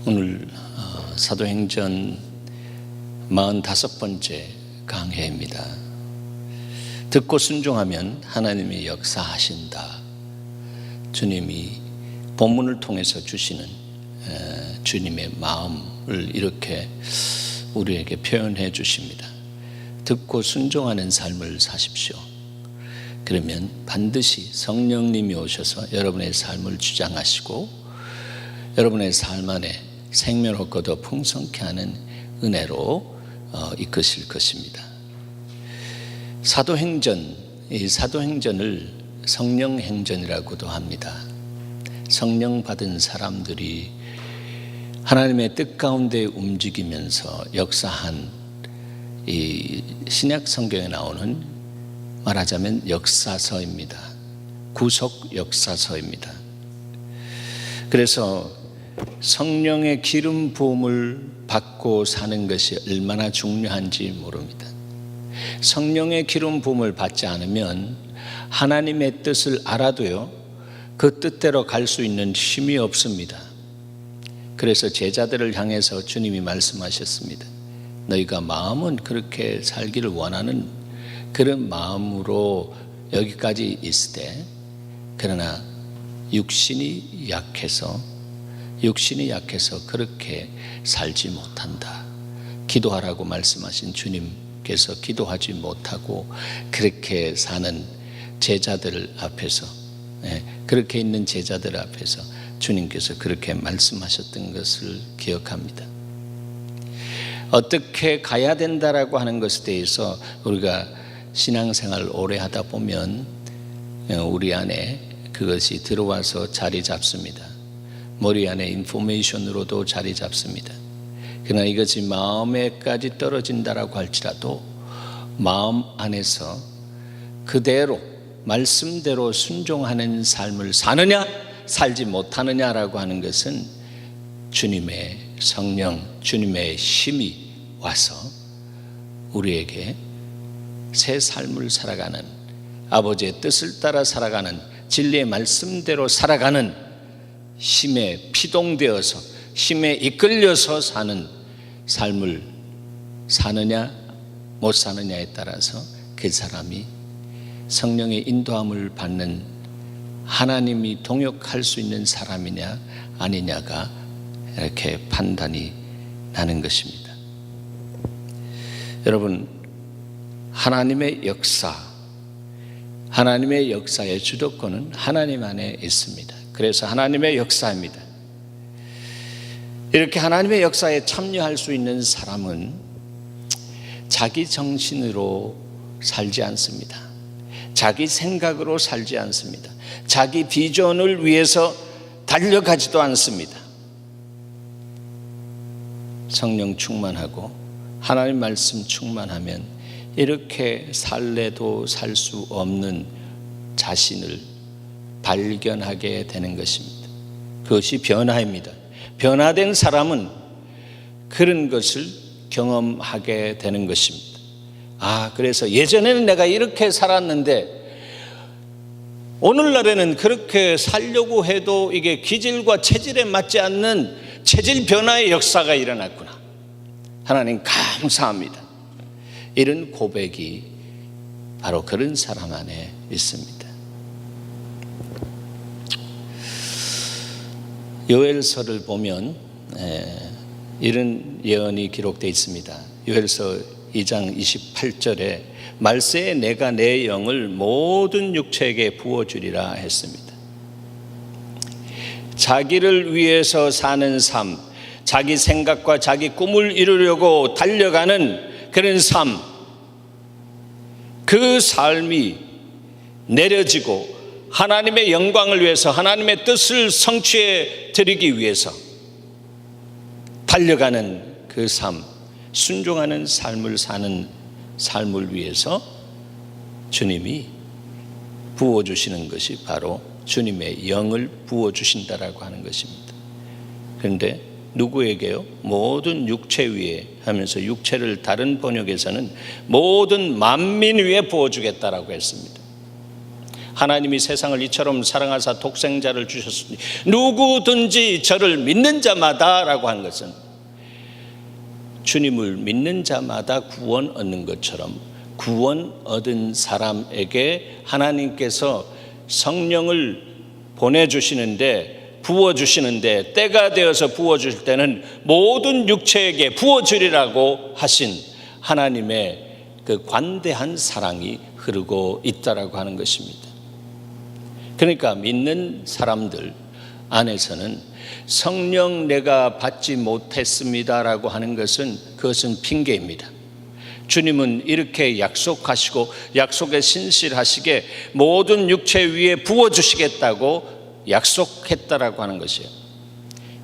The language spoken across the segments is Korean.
오늘 사도행전 45번째 강해입니다. 듣고 순종하면 하나님이 역사하신다. 주님이 본문을 통해서 주시는 주님의 마음을 이렇게 우리에게 표현해 주십니다. 듣고 순종하는 삶을 사십시오. 그러면 반드시 성령님이 오셔서 여러분의 삶을 주장하시고 여러분의 삶 안에 생명을 더 풍성케 하는 은혜로 이끄실 것입니다. 이 사도행전을 성령행전이라고도 합니다. 성령 받은 사람들이 하나님의 뜻 가운데 움직이면서 역사한 이 신약 성경에 나오는 말하자면 역사서입니다. 구속 역사서입니다. 그래서 성령의 기름 부음을 받고 사는 것이 얼마나 중요한지 모릅니다. 성령의 기름 부음을 받지 않으면 하나님의 뜻을 알아도요, 그 뜻대로 갈 수 있는 힘이 없습니다. 그래서 제자들을 향해서 주님이 말씀하셨습니다. 너희가 마음은 그렇게 살기를 원하는 그런 마음으로 여기까지 있을 때, 그러나 육신이 약해서 그렇게 살지 못한다. 기도하라고 말씀하신 주님께서 기도하지 못하고 그렇게 사는 제자들 앞에서, 그렇게 있는 제자들 앞에서 주님께서 그렇게 말씀하셨던 것을 기억합니다. 어떻게 가야 된다라고 하는 것에 대해서 우리가 신앙생활을 오래 하다 보면 우리 안에 그것이 들어와서 자리 잡습니다. 머리 안에 인포메이션으로도 자리 잡습니다. 그러나 이것이 마음에까지 떨어진다라고 할지라도 마음 안에서 그대로 말씀대로 순종하는 삶을 사느냐 살지 못하느냐라고 하는 것은 주님의 성령, 주님의 힘이 와서 우리에게 새 삶을 살아가는, 아버지의 뜻을 따라 살아가는, 진리의 말씀대로 살아가는 힘에 피동되어서, 힘에 이끌려서 사는 삶을 사느냐 못 사느냐에 따라서 그 사람이 성령의 인도함을 받는, 하나님이 동역할 수 있는 사람이냐 아니냐가 이렇게 판단이 나는 것입니다. 여러분, 하나님의 역사의 주도권은 하나님 안에 있습니다. 그래서 하나님의 역사입니다. 이렇게 하나님의 역사에 참여할 수 있는 사람은 자기 정신으로 살지 않습니다. 자기 생각으로 살지 않습니다. 자기 비전을 위해서 달려가지도 않습니다. 성령 충만하고 하나님 말씀 충만하면 이렇게 살래도 살 수 없는 자신을 발견하게 되는 것입니다. 그것이 변화입니다. 변화된 사람은 그런 것을 경험하게 되는 것입니다. 그래서 예전에는 내가 이렇게 살았는데 오늘날에는 그렇게 살려고 해도 이게 기질과 체질에 맞지 않는 체질 변화의 역사가 일어났구나. 하나님 감사합니다. 이런 고백이 바로 그런 사람 안에 있습니다. 요엘서를 보면 이런 예언이 기록되어 있습니다. 요엘서 2장 28절에 말세에 내가 내 영을 모든 육체에게 부어주리라 했습니다. 자기를 위해서 사는 삶, 자기 생각과 자기 꿈을 이루려고 달려가는 그런 삶, 그 삶이 내려지고 하나님의 영광을 위해서, 하나님의 뜻을 성취해 드리기 위해서 달려가는 그 삶, 순종하는 삶을 사는 삶을 위해서 주님이 부어주시는 것이 바로 주님의 영을 부어주신다라고 하는 것입니다. 그런데 누구에게요? 모든 육체 위에 하면서 육체를 다른 번역에서는 모든 만민 위에 부어주겠다라고 했습니다. 하나님이 세상을 이처럼 사랑하사 독생자를 주셨으니 누구든지 저를 믿는 자마다 라고 하는 것은 주님을 믿는 자마다 구원 얻는 것처럼 구원 얻은 사람에게 하나님께서 성령을 보내주시는데 부어주시는데 때가 되어서 부어줄 때는 모든 육체에게 부어주리라고 하신 하나님의 그 관대한 사랑이 흐르고 있다라고 하는 것입니다. 그러니까 믿는 사람들 안에서는 성령 내가 받지 못했습니다라고 하는 것은 그것은 핑계입니다. 주님은 이렇게 약속하시고 약속에 신실하시게 모든 육체 위에 부어주시겠다고 약속했다라고 하는 것이에요.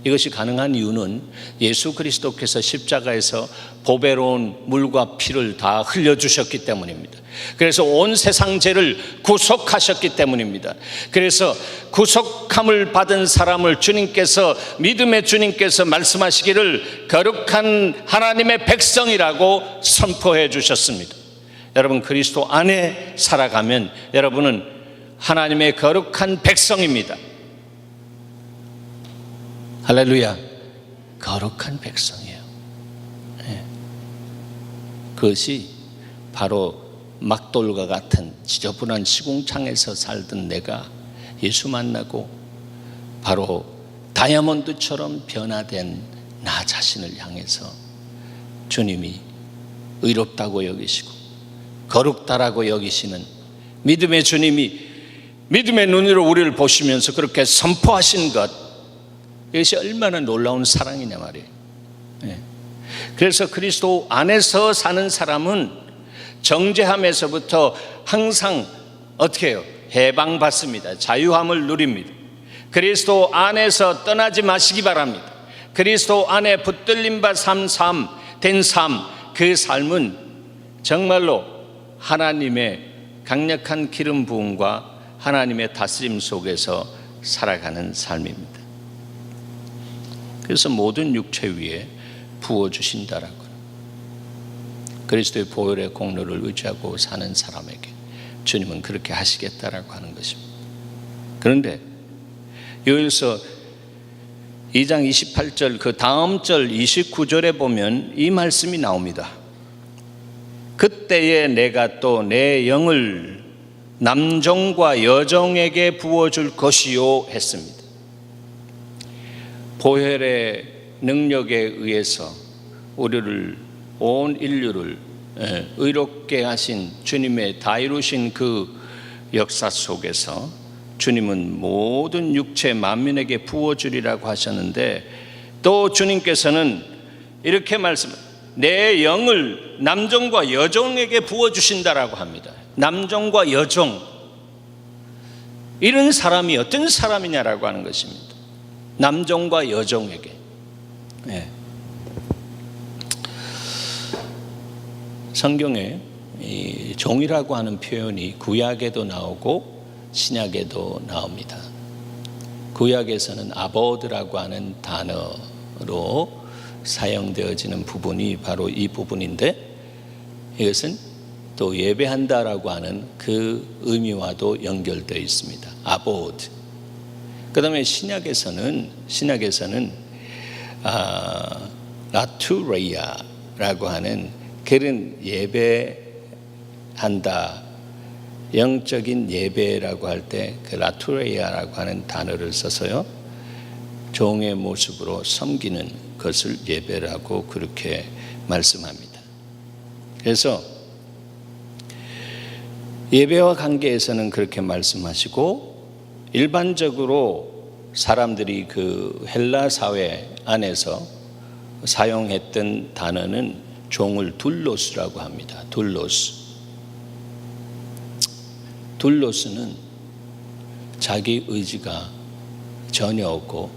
이것이 가능한 이유는 예수 그리스도께서 십자가에서 보배로운 물과 피를 다 흘려주셨기 때문입니다. 그래서 온 세상 죄를 구속하셨기 때문입니다. 그래서 구속함을 받은 사람을 주님께서 믿음의 주님께서 말씀하시기를 거룩한 하나님의 백성이라고 선포해 주셨습니다. 여러분 그리스도 안에 살아가면 여러분은 하나님의 거룩한 백성입니다. 할렐루야. 거룩한 백성이에요. 네. 그것이 바로 막돌과 같은 지저분한 시궁창에서 살던 내가 예수 만나고 바로 다이아몬드처럼 변화된 나 자신을 향해서 주님이 의롭다고 여기시고 거룩다라고 여기시는 믿음의 주님이 믿음의 눈으로 우리를 보시면서 그렇게 선포하신 것, 이것이 얼마나 놀라운 사랑이냐 말이에요. 네. 그래서 그리스도 안에서 사는 사람은 정죄함에서부터 항상 어떻게 해요? 해방받습니다. 자유함을 누립니다. 그리스도 안에서 떠나지 마시기 바랍니다. 그리스도 안에 붙들림 바 된 삶, 그 삶은 정말로 하나님의 강력한 기름 부음과 하나님의 다스림 속에서 살아가는 삶입니다. 그래서 모든 육체 위에 부어주신다라고, 그리스도의 보혈의 공로를 의지하고 사는 사람에게 주님은 그렇게 하시겠다라고 하는 것입니다. 그런데 요일서 2장 28절 그 다음 절 29절에 보면 이 말씀이 나옵니다. 그때에 내가 또 내 영을 남종과 여종에게 부어줄 것이요 했습니다. 보혈의 능력에 의해서 우리를 온 인류를 의롭게 하신 주님의 다 이루신 그 역사 속에서 주님은 모든 육체 만민에게 부어주리라고 하셨는데 또 주님께서는 이렇게 내 영을 남종과 여종에게 부어주신다라고 합니다. 남종과 여종, 이런 사람이 어떤 사람이냐라고 하는 것입니다. 남종과 여종에게. 네. 성경에 이 종이라고 하는 표현이 구약에도 나오고 신약에도 나옵니다. 구약에서는 아보드라고 하는 단어로 사용되어지는 부분이 바로 이 부분인데, 이것은 또 예배한다라고 하는 그 의미와도 연결되어 있습니다. 아보드. 그 다음에 신약에서는 라투레이아라고 하는 그런 예배한다, 영적인 예배라고 할 때 그 라투레이아라고 하는 단어를 써서요, 종의 모습으로 섬기는 것을 예배라고 그렇게 말씀합니다. 그래서 예배와 관계에서는 그렇게 말씀하시고, 일반적으로 사람들이 그 헬라 사회 안에서 사용했던 단어는 종을 둘로스라고 합니다. 둘로스는 자기 의지가 전혀 없고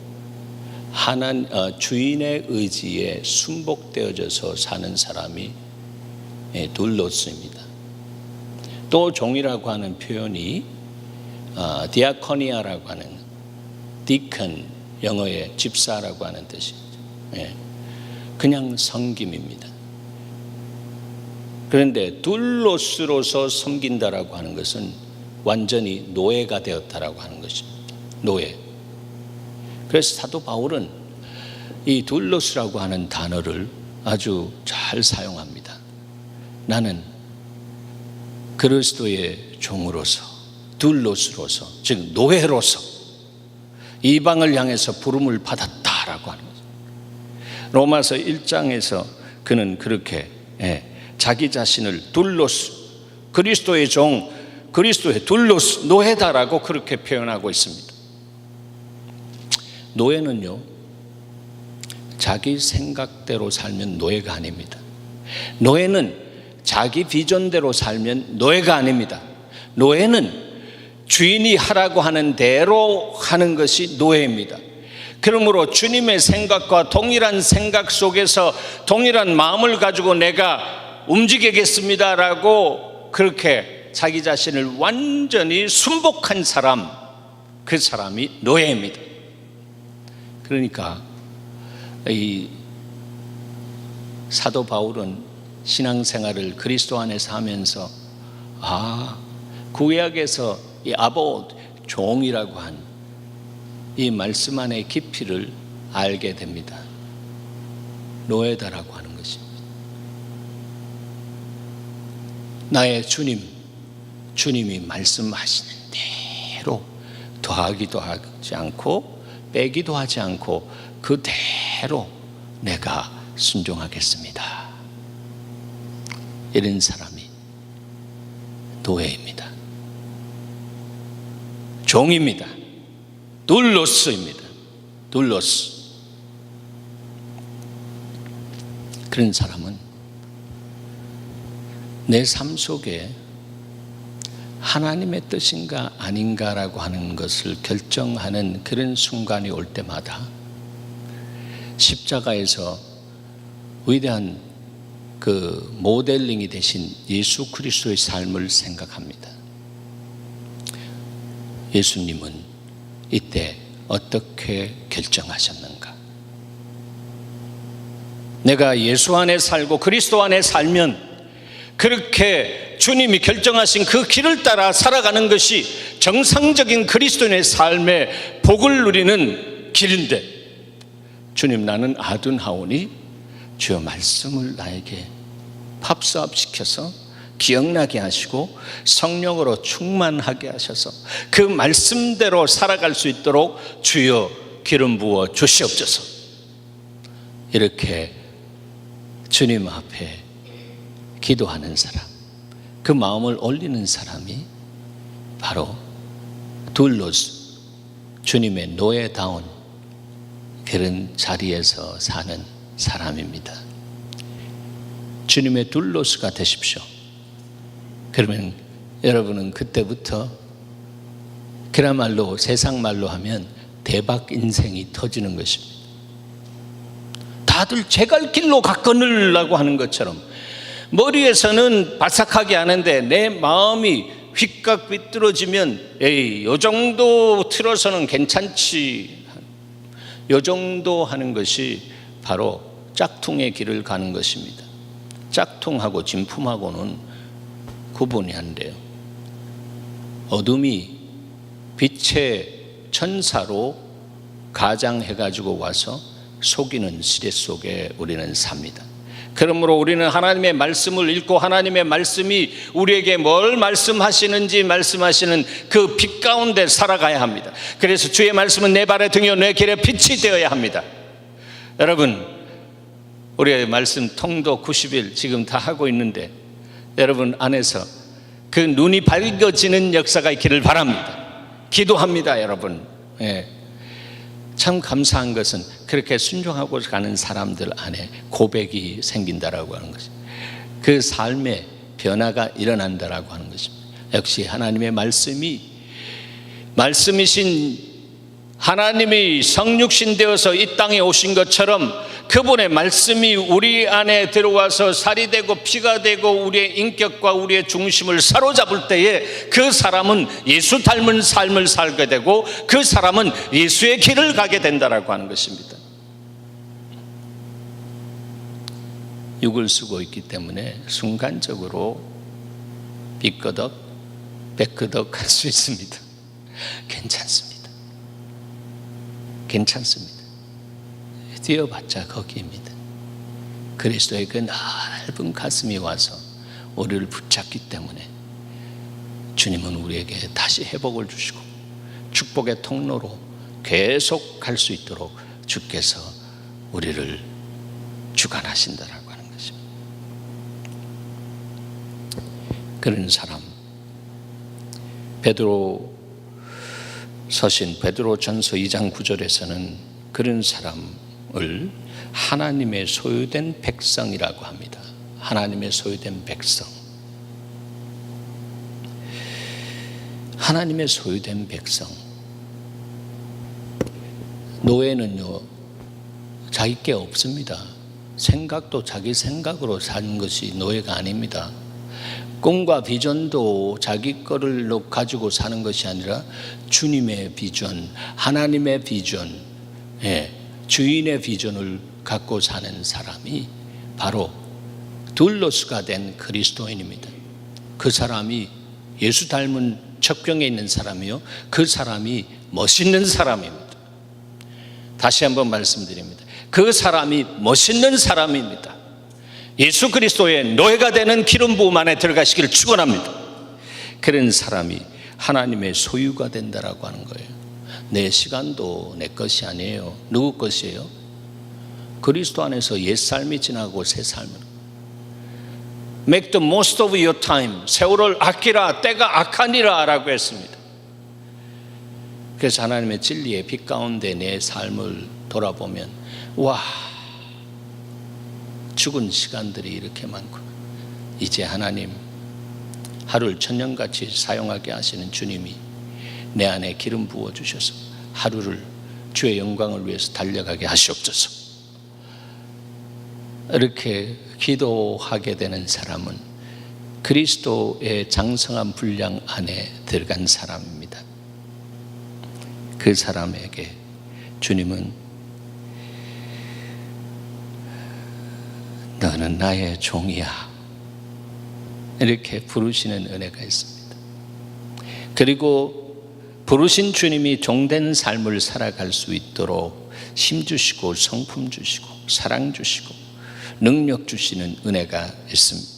주인의 의지에 순복되어져서 사는 사람이 둘로스입니다. 또 종이라고 하는 표현이 디아코니아라고 하는, 디컨 영어의 집사라고 하는 뜻이죠. 그냥 섬김입니다. 그런데 둘로스로서 섬긴다라고 하는 것은 완전히 노예가 되었다라고 하는 것입니다. 노예. 그래서 사도 바울은 이 둘로스라고 하는 단어를 아주 잘 사용합니다. 나는 그리스도의 종으로서, 둘로스로서, 즉 노예로서 이방을 향해서 부름을 받았다라고 하는 거죠. 로마서 1장에서 그는 그렇게 자기 자신을 둘로스, 그리스도의 종, 그리스도의 둘로스, 노예다라고 그렇게 표현하고 있습니다. 노예는요, 자기 생각대로 살면 노예가 아닙니다. 노예는 자기 비전대로 살면 노예가 아닙니다. 노예는 주인이 하라고 하는 대로 하는 것이 노예입니다. 그러므로 주님의 생각과 동일한 생각 속에서 동일한 마음을 가지고 내가 움직이겠습니다라고 그렇게 자기 자신을 완전히 순복한 사람, 그 사람이 노예입니다. 그러니까 이 사도 바울은 신앙생활을 그리스도 안에서 하면서 구약에서 이 아보, 종이라고 한 이 말씀 안의 깊이를 알게 됩니다. 노예다라고 하는 것입니다. 나의 주님이 말씀하시는 대로 더하기도 하지 않고 빼기도 하지 않고 그대로 내가 순종하겠습니다. 이런 사람이 노예입니다. 종입니다. 둘로스입니다. 둘로스. 그런 사람은 내 삶 속에 하나님의 뜻인가 아닌가라고 하는 것을 결정하는 그런 순간이 올 때마다 십자가에서 위대한 그 모델링이 되신 예수 그리스도의 삶을 생각합니다. 예수님은 이때 어떻게 결정하셨는가? 내가 예수 안에 살고 그리스도 안에 살면 그렇게 주님이 결정하신 그 길을 따라 살아가는 것이 정상적인 그리스도인의 삶의 복을 누리는 길인데, 주님, 나는 아둔하오니 주여 말씀을 나에게 팝수업시켜서 기억나게 하시고 성령으로 충만하게 하셔서 그 말씀대로 살아갈 수 있도록 주여 기름 부어 주시옵소서. 이렇게 주님 앞에 기도하는 사람, 그 마음을 올리는 사람이 바로 둘로스, 주님의 노예다운 그런 자리에서 사는 사람입니다. 주님의 둘로스가 되십시오. 그러면 여러분은 그때부터 그야말로 세상 말로 하면 대박 인생이 터지는 것입니다. 다들 제 갈 길로 갔거늘라고 하는 것처럼 머리에서는 바삭하게 하는데 내 마음이 휙각 비뚤어지면 요 정도 틀어서는 괜찮지, 요 정도 하는 것이 바로 짝퉁의 길을 가는 것입니다. 짝퉁하고 진품하고는 구분이 안 돼요. 어둠이 빛의 천사로 가장해가지고 와서 속이는 시대 속에 우리는 삽니다. 그러므로 우리는 하나님의 말씀을 읽고 하나님의 말씀이 우리에게 뭘 말씀하시는지 말씀하시는 그 빛 가운데 살아가야 합니다. 그래서 주의 말씀은 내 발의 등이요 내 길의 빛이 되어야 합니다. 여러분, 우리의 말씀 통도 90일 지금 다 하고 있는데 여러분 안에서 그 눈이 밝아지는 역사가 있기를 바랍니다. 기도합니다, 여러분. 참 감사한 것은 그렇게 순종하고 가는 사람들 안에 고백이 생긴다라고 하는 것입니다. 그 삶에 변화가 일어난다라고 하는 것입니다. 역시 하나님의 말씀이신 하나님이 성육신 되어서 이 땅에 오신 것처럼 그분의 말씀이 우리 안에 들어와서 살이 되고 피가 되고 우리의 인격과 우리의 중심을 사로잡을 때에 그 사람은 예수 닮은 삶을 살게 되고 그 사람은 예수의 길을 가게 된다라고 하는 것입니다. 육을 쓰고 있기 때문에 순간적으로 삐꺼덕 백그덕 할 수 있습니다. 괜찮습니다. 괜찮습니다. 뛰어봤자 거기입니다. 그리스도의 그 넓은 가슴이 와서 우리를 붙잡기 때문에 주님은 우리에게 다시 회복을 주시고 축복의 통로로 계속 갈 수 있도록 주께서 우리를 주관하신다라고 하는 것입니다. 그런 사람, 베드로 전서 2장 9절에서는 그런 사람을 하나님의 소유된 백성이라고 합니다. 하나님의 소유된 백성. 하나님의 소유된 백성. 노예는요, 자기 게 없습니다. 생각도 자기 생각으로 사는 것이 노예가 아닙니다. 꿈과 비전도 자기 거를 가지고 사는 것이 아니라 주님의 비전, 하나님의 비전, 주인의 비전을 갖고 사는 사람이 바로 둘러스가 된 그리스도인입니다. 그 사람이 예수 닮은 첩경에 있는 사람이요, 그 사람이 멋있는 사람입니다. 다시 한번 말씀드립니다. 그 사람이 멋있는 사람입니다. 예수 그리스도의 노예가 되는 기름 부음 안에 들어가시기를 축원합니다. 그런 사람이 하나님의 소유가 된다라고 하는 거예요. 내 시간도 내 것이 아니에요. 누구 것이에요? 그리스도 안에서 옛 삶이 지나고 새 삶을. Make the most of your time. 세월을 아끼라, 때가 악하니라 라고 했습니다. 그래서 하나님의 진리의 빛 가운데 내 삶을 돌아보면, 와, 죽은 시간들이 이렇게 많구나. 이제 하나님, 하루를 천년같이 사용하게 하시는 주님이 내 안에 기름 부어주셔서 하루를 주의 영광을 위해서 달려가게 하시옵소서. 이렇게 기도하게 되는 사람은 그리스도의 장성한 분량 안에 들어간 사람입니다. 그 사람에게 주님은 너는 나의 종이야 이렇게 부르시는 은혜가 있습니다. 그리고 부르신 주님이 종된 삶을 살아갈 수 있도록 힘 주시고 성품 주시고 사랑 주시고 능력 주시는 은혜가 있습니다.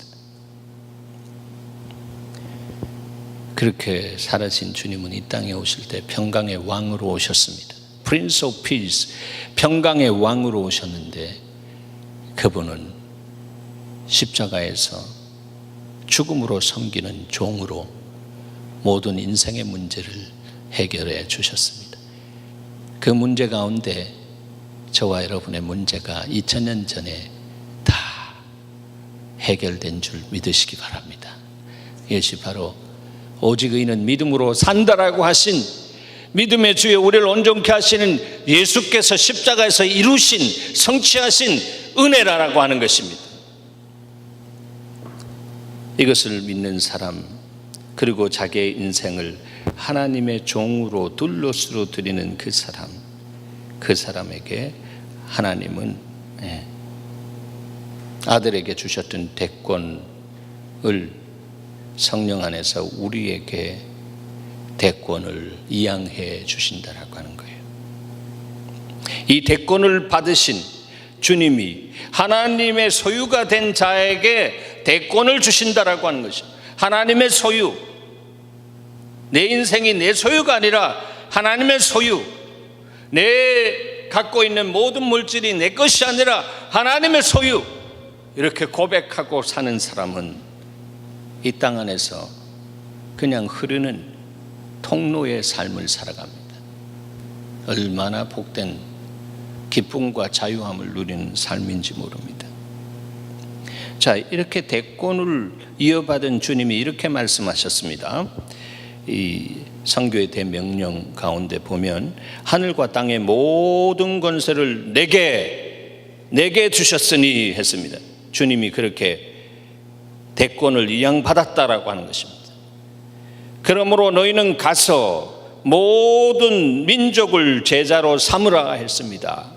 그렇게 살아신 주님은 이 땅에 오실 때 평강의 왕으로 오셨습니다. Prince of Peace, 평강의 왕으로 오셨는데 그분은 십자가에서 죽음으로 섬기는 종으로 모든 인생의 문제를 해결해 주셨습니다. 그 문제 가운데 저와 여러분의 문제가 2000년 전에 다 해결된 줄 믿으시기 바랍니다. 이것이 바로 오직 의인은 믿음으로 산다라고 하신 믿음의 주에 우리를 온전케 하시는 예수께서 십자가에서 이루신 성취하신 은혜라고 하는 것입니다. 이것을 믿는 사람, 그리고 자기의 인생을 하나님의 종으로 둘러스로 드리는 그 사람, 그 사람에게 하나님은 아들에게 주셨던 대권을 성령 안에서 우리에게 대권을 이양해 주신다라고 하는 거예요. 이 대권을 받으신 주님이 하나님의 소유가 된 자에게 대권을 주신다라고 하는 것이죠. 하나님의 소유, 내 인생이 내 소유가 아니라 하나님의 소유, 내 갖고 있는 모든 물질이 내 것이 아니라 하나님의 소유, 이렇게 고백하고 사는 사람은 이 땅 안에서 그냥 흐르는 통로의 삶을 살아갑니다. 얼마나 복된 기쁨과 자유함을 누리는 삶인지 모릅니다. 자, 이렇게 대권을 이어받은 주님이 이렇게 말씀하셨습니다. 이 선교의 대명령 가운데 보면 하늘과 땅의 모든 권세를 내게 주셨으니 했습니다. 주님이 그렇게 대권을 이양받았다라고 하는 것입니다. 그러므로 너희는 가서 모든 민족을 제자로 삼으라 했습니다.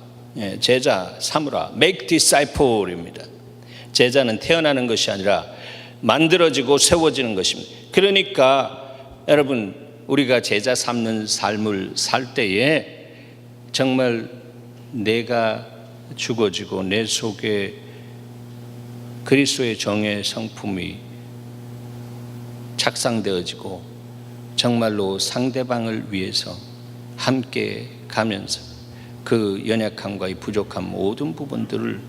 제자 삼으라, make disciple입니다. 제자는 태어나는 것이 아니라 만들어지고 세워지는 것입니다. 그러니까 여러분, 우리가 제자 삼는 삶을 살 때에 정말 내가 죽어지고 내 속에 그리스도의 정의 성품이 착상되어지고 정말로 상대방을 위해서 함께 가면서 그 연약함과 부족한 모든 부분들을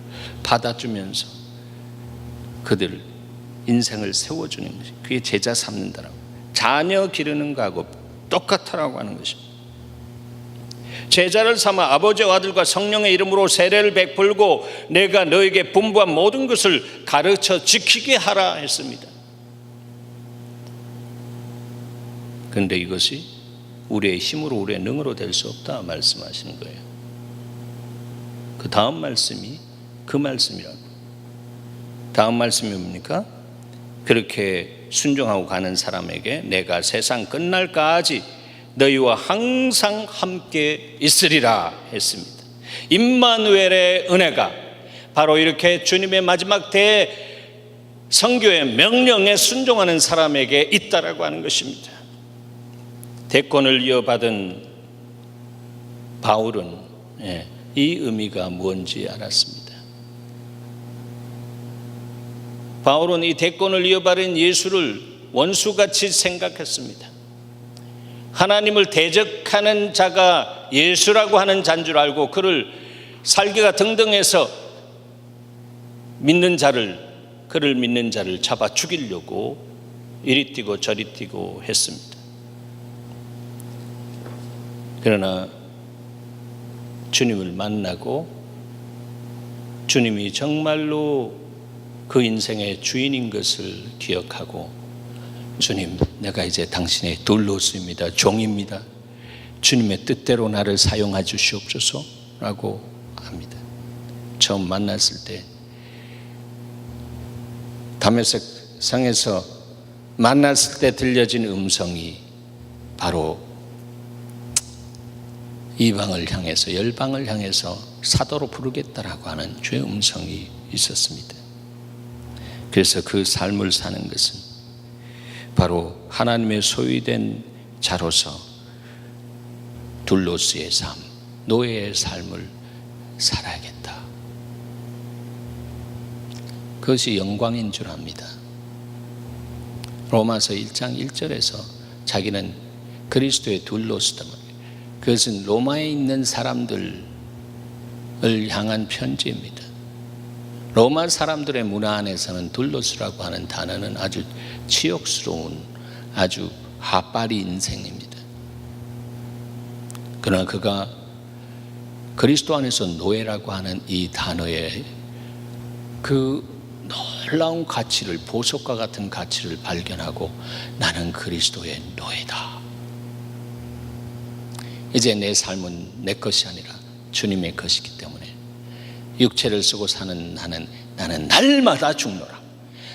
받아주면서 그들 인생을 세워주는 것이, 그게 제자 삼는다라고, 자녀 기르는 거하고 똑같다라고 하는 것입니다. 제자를 삼아 아버지와 아들과 성령의 이름으로 세례를 베풀고 내가 너에게 분부한 모든 것을 가르쳐 지키게 하라 했습니다. 그런데 이것이 우리의 힘으로, 우리의 능으로 될 수 없다 말씀하시는 거예요. 그 다음 말씀이 그 말씀이라고. 다음 말씀이 뭡니까? 그렇게 순종하고 가는 사람에게 내가 세상 끝날까지 너희와 항상 함께 있으리라 했습니다. 임마누엘의 은혜가 바로 이렇게 주님의 마지막 때 선교의 명령에 순종하는 사람에게 있다라고 하는 것입니다. 대권을 이어받은 바울은 이 의미가 뭔지 알았습니다. 바울은 이 대권을 이어받은 예수를 원수같이 생각했습니다. 하나님을 대적하는 자가 예수라고 하는 자인 줄 알고 그를 살기가 등등해서 그를 믿는 자를 잡아 죽이려고 이리 뛰고 저리 뛰고 했습니다. 그러나 주님을 만나고 주님이 정말로 그 인생의 주인인 것을 기억하고, 주님, 내가 이제 당신의 돌로스입니다, 종입니다, 주님의 뜻대로 나를 사용해 주시옵소서 라고 합니다. 처음 만났을 때 다메섹 성에서 만났을 때 들려진 음성이 바로 이방을 향해서, 열방을 향해서 사도로 부르겠다라고 하는 주의 음성이 있었습니다. 그래서 그 삶을 사는 것은 바로 하나님의 소유된 자로서 둘로스의 삶, 노예의 삶을 살아야겠다. 그것이 영광인 줄 압니다. 로마서 1장 1절에서 자기는 그리스도의 둘로스다 말이에요. 그것은 로마에 있는 사람들을 향한 편지입니다. 로마 사람들의 문화 안에서는 둘로스라고 하는 단어는 아주 치욕스러운, 아주 하빠리 인생입니다. 그러나 그가 그리스도 안에서 노예라고 하는 이 단어의 그 놀라운 가치를, 보석과 같은 가치를 발견하고 나는 그리스도의 노예다. 이제 내 삶은 내 것이 아니라 주님의 것이기 때문에 육체를 쓰고 사는 나는 날마다 죽노라.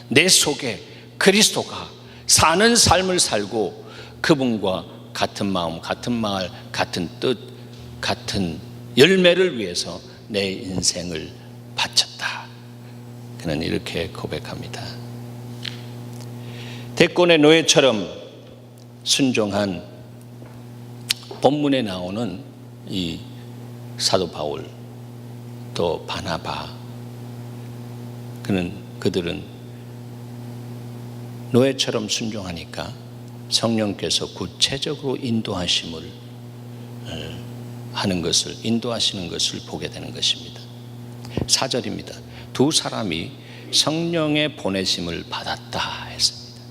내 속에 그리스도가 사는 삶을 살고 그분과 같은 마음, 같은 마을, 같은 뜻, 같은 열매를 위해서 내 인생을 바쳤다. 그는 이렇게 고백합니다. 대권의 노예처럼 순종한 본문에 나오는 이 사도 바울, 또 바나바, 그들은 노예처럼 순종하니까 성령께서 구체적으로 인도하시는 것을 보게 되는 것입니다. 4절입니다. 두 사람이 성령의 보내심을 받았다 했습니다.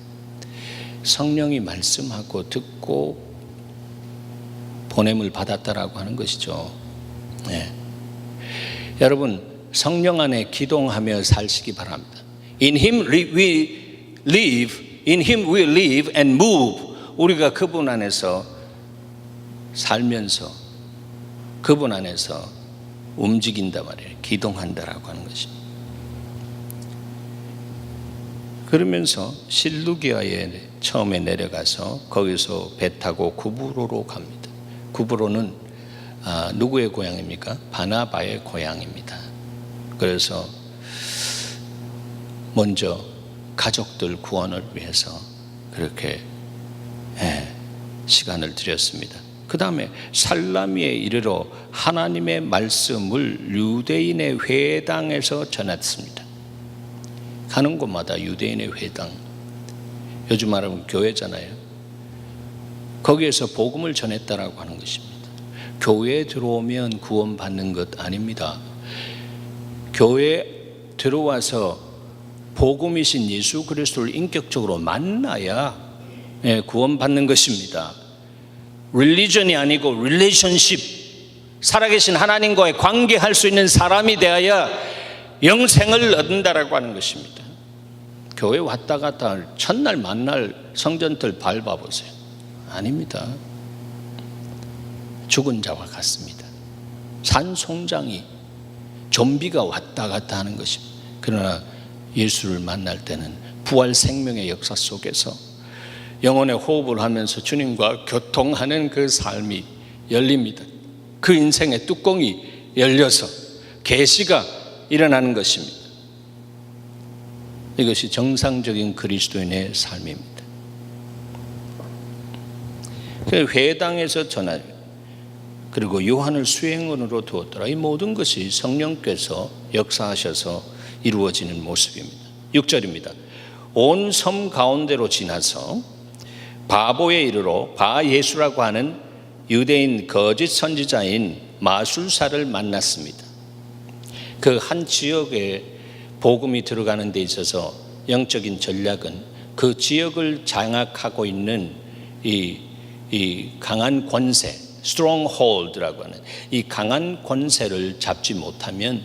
성령이 말씀하고 듣고 보냄을 받았다라고 하는 것이죠. 네. 여러분, 성령 안에 기동하며 살시기 바랍니다. In Him we live, in Him we live and move. 우리가 그분 안에서 살면서 그분 안에서 움직인다 말이에요. 기동한다라고 하는 것입니다. 그러면서 실루기아에 처음에 내려가서 거기서 배 타고 구브로로 갑니다. 구브로는 누구의 고향입니까? 바나바의 고향입니다. 그래서 먼저 가족들 구원을 위해서 그렇게 시간을 드렸습니다. 그 다음에 살라미에 이르러 하나님의 말씀을 유대인의 회당에서 전했습니다. 가는 곳마다 유대인의 회당, 요즘 말하면 교회잖아요. 거기에서 복음을 전했다라고 하는 것입니다. 교회에 들어오면 구원받는 것 아닙니다. 교회에 들어와서 복음이신 예수 그리스도를 인격적으로 만나야 구원받는 것입니다. 릴리전이 아니고 릴레이션십, 살아계신 하나님과의 관계할 수 있는 사람이 되어야 영생을 얻는다라고 하는 것입니다. 교회 왔다 갔다 첫날 만날 성전들 밟아보세요. 아닙니다. 죽은 자와 같습니다. 산송장이, 좀비가 왔다 갔다 하는 것입니다. 그러나 예수를 만날 때는 부활 생명의 역사 속에서 영혼의 호흡을 하면서 주님과 교통하는 그 삶이 열립니다. 그 인생의 뚜껑이 열려서 계시가 일어나는 것입니다. 이것이 정상적인 그리스도인의 삶입니다. 회당에서 전하여 그리고 요한을 수행원으로 두었더라. 이 모든 것이 성령께서 역사하셔서 이루어지는 모습입니다. 6절입니다. 온 섬 가운데로 지나서 바보에 이르러 바예수라고 하는 유대인 거짓 선지자인 마술사를 만났습니다. 그 한 지역에 복음이 들어가는 데 있어서 영적인 전략은 그 지역을 장악하고 있는 이 강한 권세, stronghold라고 하는 이 강한 권세를 잡지 못하면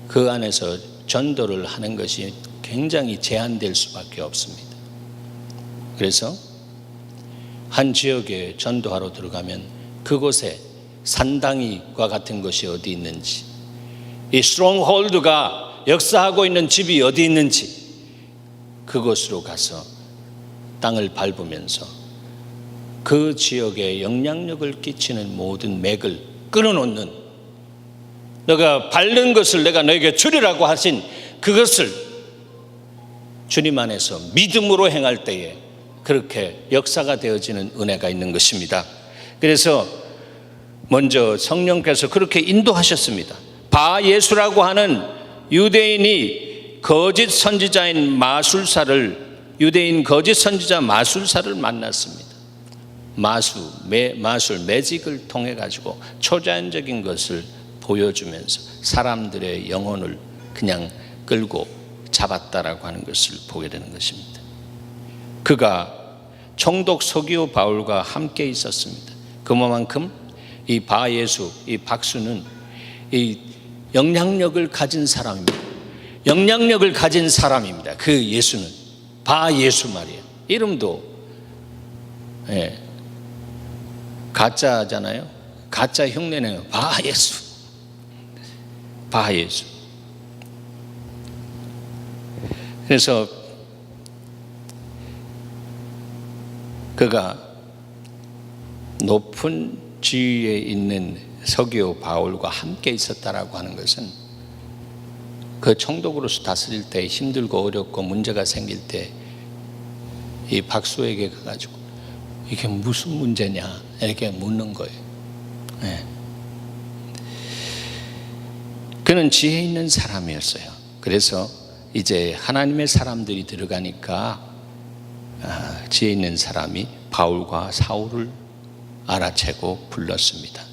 그 안에서 전도를 하는 것이 굉장히 제한될 수밖에 없습니다. 그래서 한 지역에 전도하러 들어가면 그곳에 산당이와 같은 것이 어디 있는지, 이 stronghold가 역사하고 있는 집이 어디 있는지 그곳으로 가서 땅을 밟으면서 그 지역에 영향력을 끼치는 모든 맥을 끊어놓는, 너가 밟는 것을 내가 너에게 주리라고 하신 그것을 주님 안에서 믿음으로 행할 때에 그렇게 역사가 되어지는 은혜가 있는 것입니다. 그래서 먼저 성령께서 그렇게 인도하셨습니다. 바예수라고 하는 유대인이 거짓 선지자인 마술사를, 유대인 거짓 선지자 마술사를 만났습니다. 마술, 매직을 통해 가지고 초자연적인 것을 보여주면서 사람들의 영혼을 그냥 끌고 잡았다라고 하는 것을 보게 되는 것입니다. 그가 총독 서기오 바울과 함께 있었습니다. 그만큼 이 바예수, 이 박수는 이 영향력을 가진 사람입니다. 영향력을 가진 사람입니다. 그 예수는 바예수 말이에요. 이름도 가짜잖아요. 가짜 흉내내요. 바예수, 바예수. 그래서 그가 높은 지위에 있는 서기오 바울과 함께 있었다라고 하는 것은 그 총독으로서 다스릴 때 힘들고 어렵고 문제가 생길 때 이 박수에게 가가지고 이게 무슨 문제냐 이렇게 묻는 거예요. 그는 지혜 있는 사람이었어요. 그래서 이제 하나님의 사람들이 들어가니까 지혜 있는 사람이 바울과 사울을 알아채고 불렀습니다.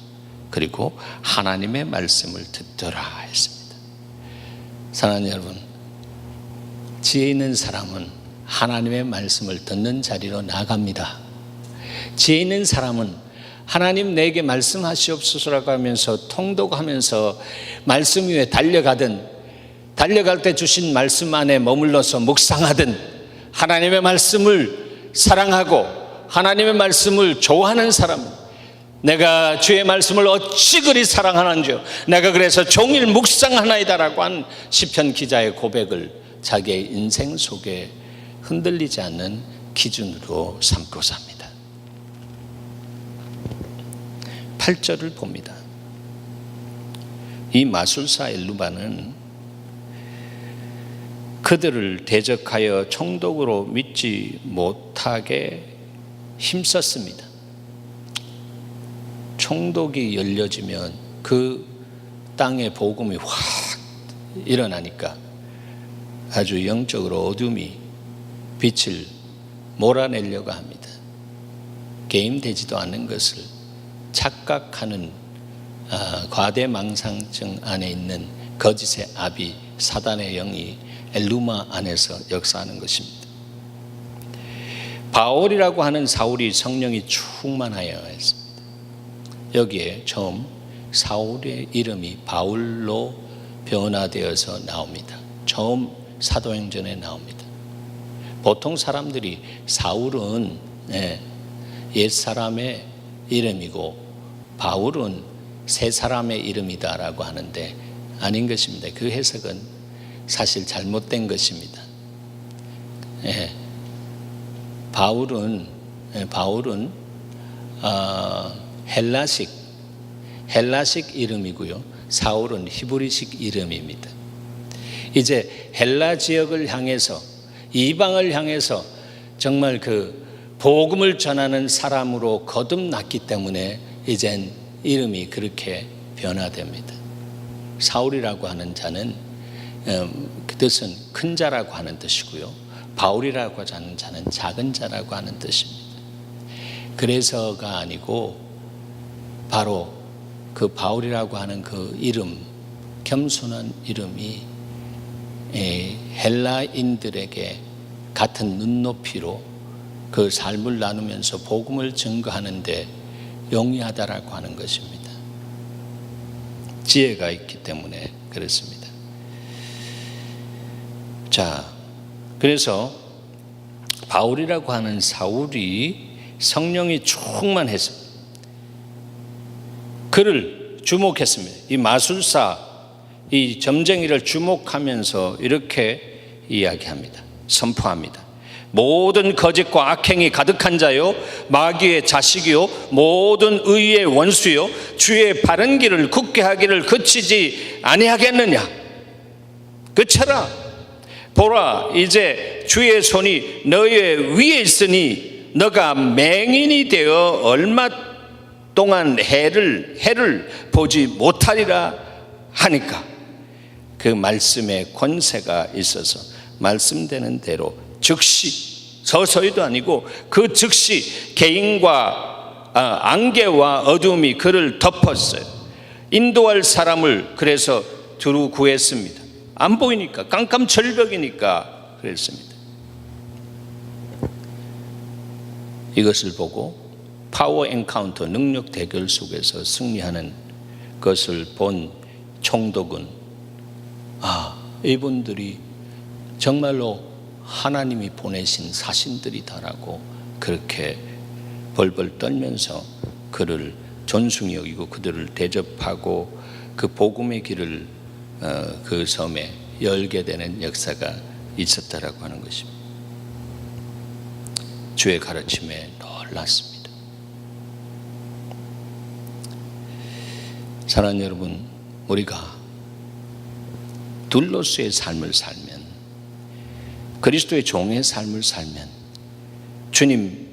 그리고 하나님의 말씀을 듣더라 했습니다. 사랑하는 여러분, 지혜 있는 사람은 하나님의 말씀을 듣는 자리로 나갑니다. 지혜 있는 사람은 하나님 내게 말씀하시옵소서라고 하면서 통독하면서 말씀 위에 달려갈 때 주신 말씀 안에 머물러서 묵상하든 하나님의 말씀을 사랑하고 하나님의 말씀을 좋아하는 사람은 내가 주의 말씀을 어찌 그리 사랑하는지요 내가 그래서 종일 묵상하나이다라고 한 시편 기자의 고백을 자기의 인생 속에 흔들리지 않는 기준으로 삼고 삽니다. 8절을 봅니다. 이 마술사 엘루바는 그들을 대적하여 총독으로 믿지 못하게 힘썼습니다. 총독이 열려지면 그 땅에 복음이 확 일어나니까 아주 영적으로 어둠이 빛을 몰아내려고 합니다. 개임되지도 않는 것을 착각하는 과대망상증 안에 있는 거짓의 아비 사단의 영이 엘루마 안에서 역사하는 것입니다. 바울이라고 하는 사울이 성령이 충만하여 했습니다. 여기에 처음 사울의 이름이 바울로 변화되어서 나옵니다. 처음 사도행전에 나옵니다. 보통 사람들이 사울은 옛사람의 이름이고 바울은 새 사람의 이름이다라고 하는데 아닌 것입니다. 그 해석은 사실 잘못된 것입니다. 바울은 헬라식 이름이고요. 사울은 히브리식 이름입니다. 이제 헬라 지역을 향해서 이방을 향해서 정말 그 복음을 전하는 사람으로 거듭났기 때문에 이젠 이름이 그렇게 변화됩니다. 사울이라고 하는 자는 그 뜻은 큰 자라고 하는 뜻이고요. 바울이라고 하는 자는 작은 자라고 하는 뜻입니다. 그래서가 아니고 바로 그 바울이라고 하는 그 이름, 겸손한 이름이 헬라인들에게 같은 눈높이로 그 삶을 나누면서 복음을 증거하는데 용이하다라고 하는 것입니다. 지혜가 있기 때문에 그렇습니다. 자, 그래서 바울이라고 하는 사울이 성령이 충만해서 그를 주목했습니다. 이 마술사, 이 점쟁이를 주목하면서 이렇게 이야기합니다. 선포합니다. 모든 거짓과 악행이 가득한 자요, 마귀의 자식이요, 모든 의의 원수요, 주의 바른 길을 굳게 하기를 그치지 아니하겠느냐. 그쳐라. 보라, 이제 주의 손이 너의 위에 있으니 너가 맹인이 되어 얼마 동안 해를 보지 못하리라 하니까 그 말씀에 권세가 있어서 말씀되는 대로 즉시, 서서히도 아니고 그 즉시 개인과 안개와 어둠이 그를 덮었어요. 인도할 사람을 그래서 두루 구했습니다. 안 보이니까, 깜깜절벽이니까 그랬습니다. 이것을 보고 파워 엔카운터, 능력 대결 속에서 승리하는 것을 본 총독은 이분들이 정말로 하나님이 보내신 사신들이다라고 그렇게 벌벌 떨면서 그를 존중히 여기고 그들을 대접하고 그 복음의 길을 그 섬에 열게 되는 역사가 있었다라고 하는 것입니다. 주의 가르침에 놀랐습니다. 사랑하는 여러분, 우리가 둘로스의 삶을 살면, 그리스도의 종의 삶을 살면, 주님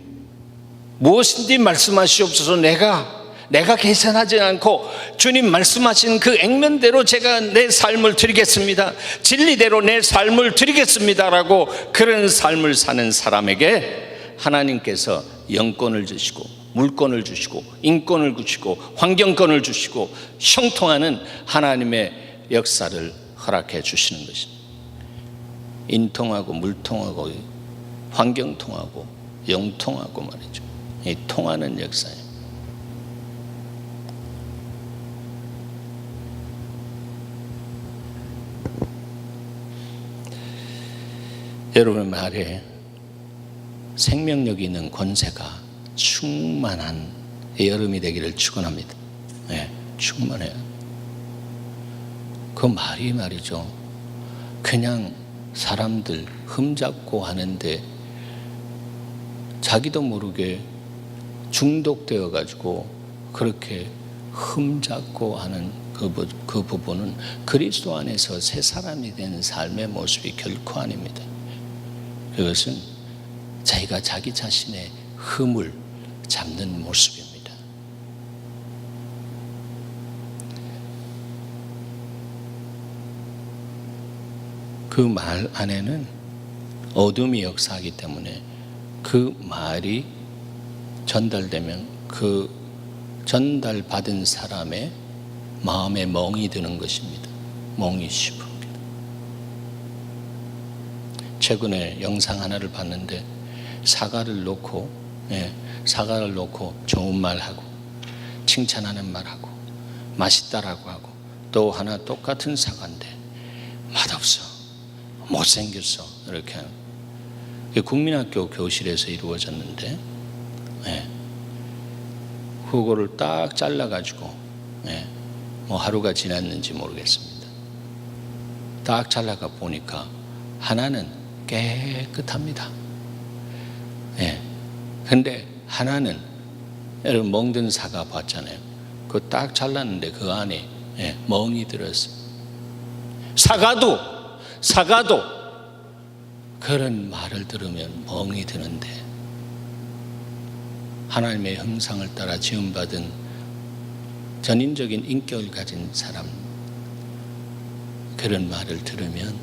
무엇인지 말씀하시옵소서. 내가 계산하지 않고 주님 말씀하신 그 액면대로 제가 내 삶을 드리겠습니다, 진리대로 내 삶을 드리겠습니다라고 그런 삶을 사는 사람에게 하나님께서 영권을 주시고 물권을 주시고 인권을 주시고 환경권을 주시고 형통하는 하나님의 역사를 허락해 주시는 것입니다. 인통하고 물통하고 환경통하고 영통하고 말이죠. 이 통하는 역사예요. 여러분의 말에 생명력이 있는 권세가 충만한 여름이 되기를 축원합니다. 충만해요. 그 말이 말이죠, 그냥 사람들 흠잡고 하는데 자기도 모르게 중독되어 가지고 그렇게 흠잡고 하는 그 부분은 그리스도 안에서 새 사람이 된 삶의 모습이 결코 아닙니다. 그것은 자기가 자기 자신의 흠을 잡는 모습입니다. 그 말 안에는 어둠이 역사하기 때문에 그 말이 전달되면 그 전달받은 사람의 마음에 멍이 드는 것입니다. 멍이 씹습니다. 최근에 영상 하나를 봤는데 사과를 놓고 좋은 말하고 칭찬하는 말하고 맛있다라고 하고 또 하나 똑같은 사과인데 맛없어, 못생겼어 이렇게 하는 국민학교 교실에서 이루어졌는데 그거를 딱 잘라가지고 뭐 하루가 지났는지 모르겠습니다. 딱 잘라가 보니까 하나는 깨끗합니다. 근데 하나는 여러분 멍든 사과 봤잖아요. 그거 딱 잘랐는데 그 안에 멍이 들었어요. 사과도 그런 말을 들으면 멍이 드는데 하나님의 형상을 따라 지음받은 전인적인 인격을 가진 사람 그런 말을 들으면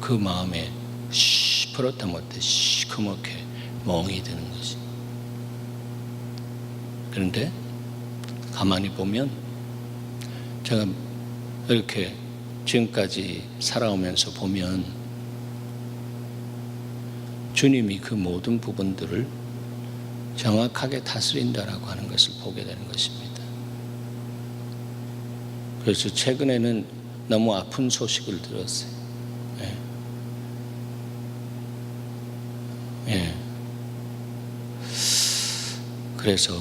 그 마음에 시퍼렇다 못해 시커멓게 멍이 드는 것이. 그런데 가만히 보면 제가 이렇게 지금까지 살아오면서 보면 주님이 그 모든 부분들을 정확하게 다스린다라고 하는 것을 보게 되는 것입니다. 그래서 최근에는 너무 아픈 소식을 들었어요. 그래서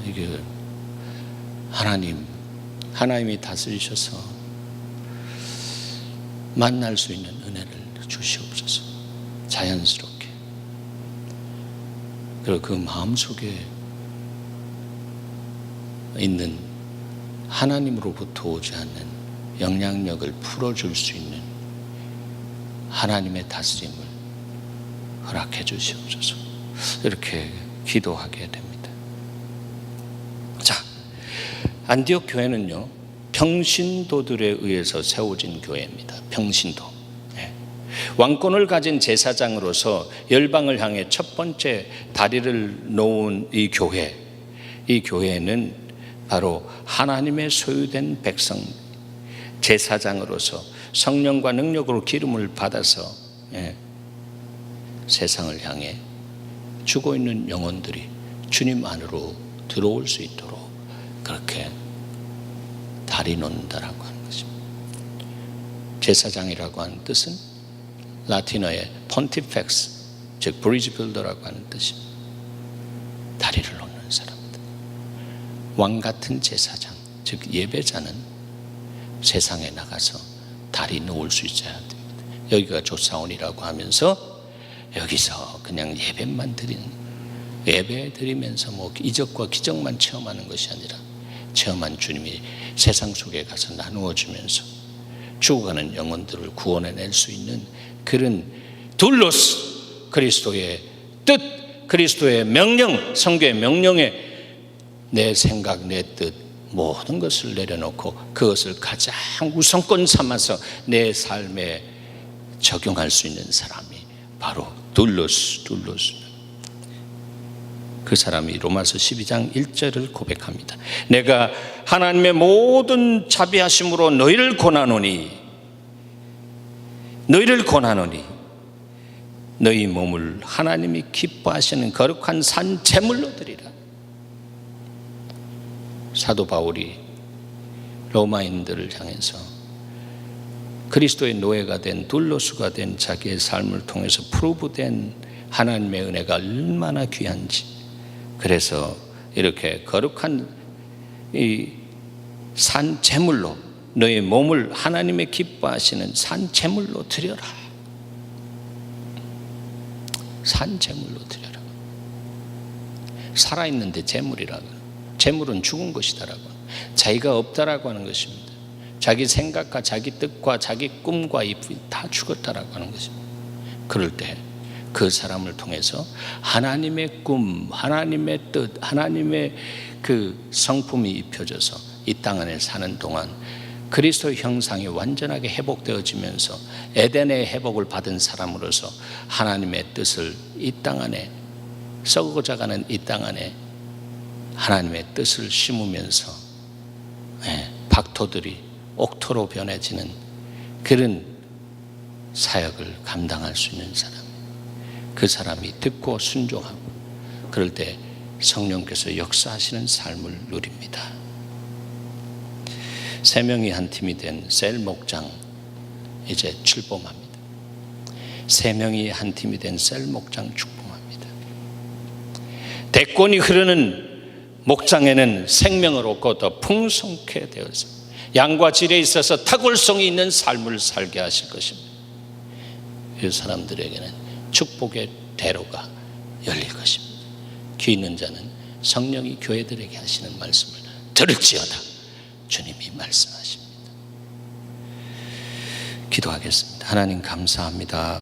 이게 하나님이 다스리셔서 만날 수 있는 은혜를 주시옵소서. 자연스럽게. 그리고 그 마음속에 있는 하나님으로부터 오지 않는 영향력을 풀어줄 수 있는 하나님의 다스림을 허락해 주시옵소서. 이렇게 기도하게 됩니다. 자, 안디옥 교회는요, 평신도들에 의해서 세워진 교회입니다. 평신도. 왕권을 가진 제사장으로서 열방을 향해 첫 번째 다리를 놓은 이 교회는 바로 하나님의 소유된 백성, 제사장으로서 성령과 능력으로 기름을 받아서 세상을 향해 죽어 있는 영혼들이 주님 안으로 들어올 수 있도록 그렇게 다리 놓는다라고 하는 것입니다. 제사장이라고 하는 뜻은 라틴어의 pontifex, 즉 브리지 빌더라고 하는 뜻입니다. 다리를 놓는 사람들. 왕 같은 제사장, 즉 예배자는 세상에 나가서 다리 놓을 수 있어야 됩니다. 여기가 조사원이라고 하면서 여기서 그냥 예배 드리면서 뭐 이적과 기적만 체험하는 것이 아니라 체험한 주님이 세상 속에 가서 나누어 주면서 죽어가는 영혼들을 구원해낼 수 있는 그런 둘로스 그리스도의 뜻, 그리스도의 명령, 성경의 명령에 내 생각, 내 뜻 모든 것을 내려놓고 그것을 가장 우선권 삼아서 내 삶에 적용할 수 있는 사람이 바로 둘로스. 그 사람이 로마서 12장 1절을 고백합니다. 내가 하나님의 모든 자비하심으로 너희를 권하노니 너희 몸을 하나님이 기뻐하시는 거룩한 산 제물로 드리라. 사도 바울이 로마인들을 향해서 그리스도의 노예가 된 둘로스가 된 자기의 삶을 통해서 프루브된 하나님의 은혜가 얼마나 귀한지, 그래서 이렇게 거룩한 이 산 제물로 너의 몸을 하나님의 기뻐하시는 산 제물로 드려라. 산 제물로 드려라. 살아있는데 제물이라고. 제물은 죽은 것이다라고. 자기가 없다라고 하는 것입니다. 자기 생각과 자기 뜻과 자기 꿈과 이 다 죽었다라고 하는 것입니다. 그럴 때 그 사람을 통해서 하나님의 꿈, 하나님의 뜻, 하나님의 그 성품이 입혀져서 이 땅 안에 사는 동안 그리스도의 형상이 완전하게 회복되어지면서 에덴의 회복을 받은 사람으로서 하나님의 뜻을 이 땅 안에, 썩어져 가는 이 땅 안에 하나님의 뜻을 심으면서 박토들이 옥토로 변해지는 그런 사역을 감당할 수 있는 사람, 그 사람이 듣고 순종하고 그럴 때 성령께서 역사하시는 삶을 누립니다. 세 명이 한 팀이 된 셀 목장 이제 출범합니다. 세 명이 한 팀이 된 셀 목장 출범합니다. 대권이 흐르는 목장에는 생명을 얻고 더 풍성케 되어서 양과 질에 있어서 탁월성이 있는 삶을 살게 하실 것입니다. 이 사람들에게는 축복의 대로가 열릴 것입니다. 귀 있는 자는 성령이 교회들에게 하시는 말씀을 들을지어다 주님이 말씀하십니다. 기도하겠습니다. 하나님 감사합니다.